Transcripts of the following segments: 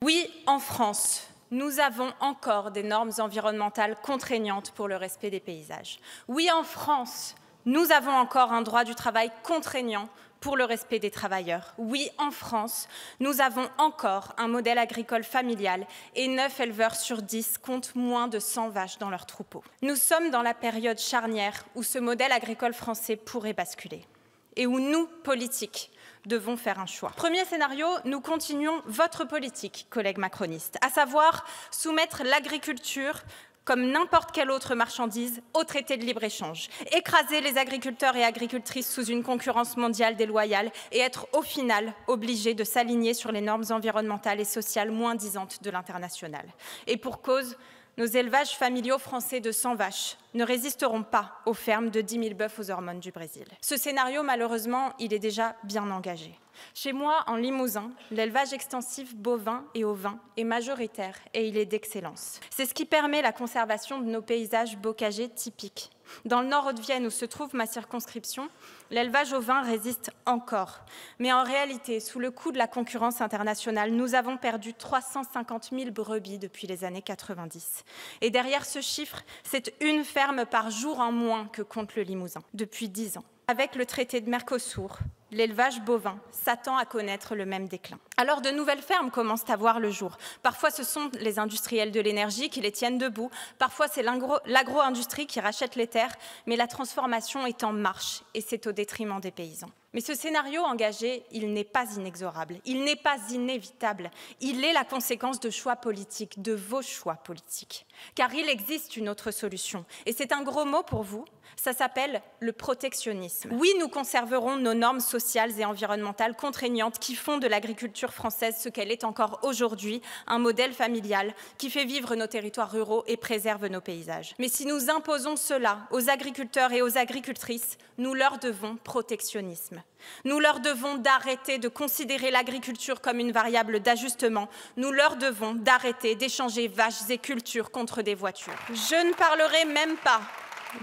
Oui, en France, nous avons encore des normes environnementales contraignantes pour le respect des paysages. Oui, en France, nous avons encore un droit du travail contraignant pour le respect des travailleurs. Oui, en France, nous avons encore un modèle agricole familial et 9 éleveurs sur 10 comptent moins de 100 vaches dans leurs troupeaux. Nous sommes dans la période charnière où ce modèle agricole français pourrait basculer et où nous, politiques, devons faire un choix. Premier scénario, nous continuons votre politique, collègues macronistes, à savoir soumettre l'agriculture comme n'importe quelle autre marchandise, au traité de libre-échange, écraser les agriculteurs et agricultrices sous une concurrence mondiale déloyale et être au final obligés de s'aligner sur les normes environnementales et sociales moins-disantes de l'international. Et pour cause, nos élevages familiaux français de 100 vaches ne résisteront pas aux fermes de 10 000 bœufs aux hormones du Brésil. Ce scénario, malheureusement, il est déjà bien engagé. Chez moi, en Limousin, l'élevage extensif bovin et ovin est majoritaire et il est d'excellence. C'est ce qui permet la conservation de nos paysages bocagers typiques. Dans le nord Haute-Vienne, où se trouve ma circonscription, l'élevage ovin résiste encore. Mais en réalité, sous le coup de la concurrence internationale, nous avons perdu 350 000 brebis depuis les années 90. Et derrière ce chiffre, c'est une ferme par jour en moins que compte le Limousin, depuis 10 ans. Avec le traité de Mercosur, l'élevage bovin s'attend à connaître le même déclin. Alors de nouvelles fermes commencent à voir le jour. Parfois ce sont les industriels de l'énergie qui les tiennent debout, parfois c'est l'agro-industrie qui rachète les terres, mais la transformation est en marche et c'est au détriment des paysans. Mais ce scénario engagé, il n'est pas inexorable, il n'est pas inévitable, il est la conséquence de choix politiques, de vos choix politiques. Car il existe une autre solution, et c'est un gros mot pour vous, ça s'appelle le protectionnisme. Oui, nous conserverons nos normes sociales et environnementales contraignantes qui font de l'agriculture française ce qu'elle est encore aujourd'hui, un modèle familial qui fait vivre nos territoires ruraux et préserve nos paysages. Mais si nous imposons cela aux agriculteurs et aux agricultrices, nous leur devons protectionnisme. Nous leur devons d'arrêter de considérer l'agriculture comme une variable d'ajustement. Nous leur devons d'arrêter d'échanger vaches et cultures contre des voitures. Je ne parlerai même pas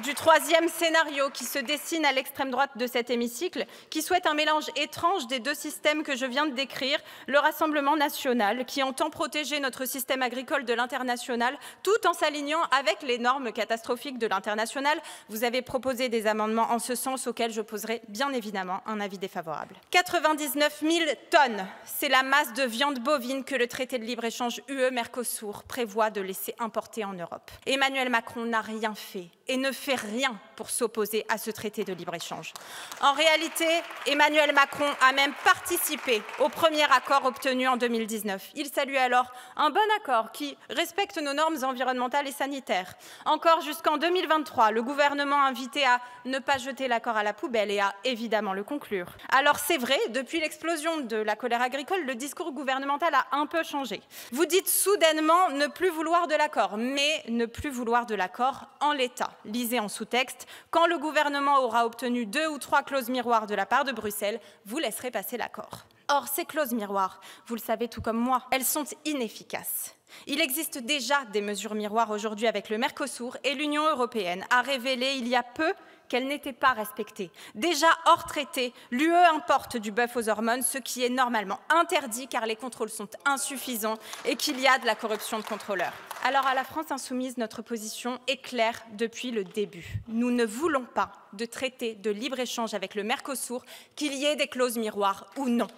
du troisième scénario qui se dessine à l'extrême droite de cet hémicycle, qui souhaite un mélange étrange des deux systèmes que je viens de décrire, le Rassemblement national, qui entend protéger notre système agricole de l'international, tout en s'alignant avec les normes catastrophiques de l'international. Vous avez proposé des amendements en ce sens auxquels je poserai bien évidemment un avis défavorable. 99 000 tonnes, c'est la masse de viande bovine que le traité de libre-échange UE-Mercosur prévoit de laisser importer en Europe. Emmanuel Macron n'a rien fait et ne fait rien pour s'opposer à ce traité de libre-échange. En réalité, Emmanuel Macron a même participé au premier accord obtenu en 2019. Il salue alors un bon accord qui respecte nos normes environnementales et sanitaires. Encore jusqu'en 2023, le gouvernement invitait à ne pas jeter l'accord à la poubelle et à évidemment le conclure. Alors c'est vrai, depuis l'explosion de la colère agricole, le discours gouvernemental a un peu changé. Vous dites soudainement ne plus vouloir de l'accord, mais ne plus vouloir de l'accord en l'état. Lisez en sous-texte, quand le gouvernement aura obtenu 2 ou 3 clauses miroirs de la part de Bruxelles, vous laisserez passer l'accord. Or, ces clauses miroirs, vous le savez tout comme moi, elles sont inefficaces. Il existe déjà des mesures miroirs aujourd'hui avec le Mercosur et l'Union européenne a révélé il y a peu qu'elles n'étaient pas respectées. Déjà hors traité, l'UE importe du bœuf aux hormones, ce qui est normalement interdit car les contrôles sont insuffisants et qu'il y a de la corruption de contrôleurs. Alors à la France insoumise, notre position est claire depuis le début. Nous ne voulons pas de traité de libre-échange avec le Mercosur, qu'il y ait des clauses miroirs ou non.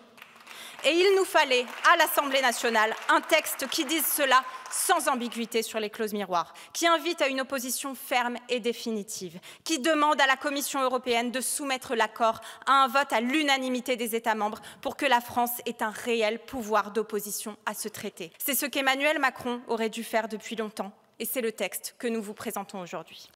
Et il nous fallait, à l'Assemblée nationale, un texte qui dise cela sans ambiguïté sur les clauses miroirs, qui invite à une opposition ferme et définitive, qui demande à la Commission européenne de soumettre l'accord à un vote à l'unanimité des États membres pour que la France ait un réel pouvoir d'opposition à ce traité. C'est ce qu'Emmanuel Macron aurait dû faire depuis longtemps, et c'est le texte que nous vous présentons aujourd'hui.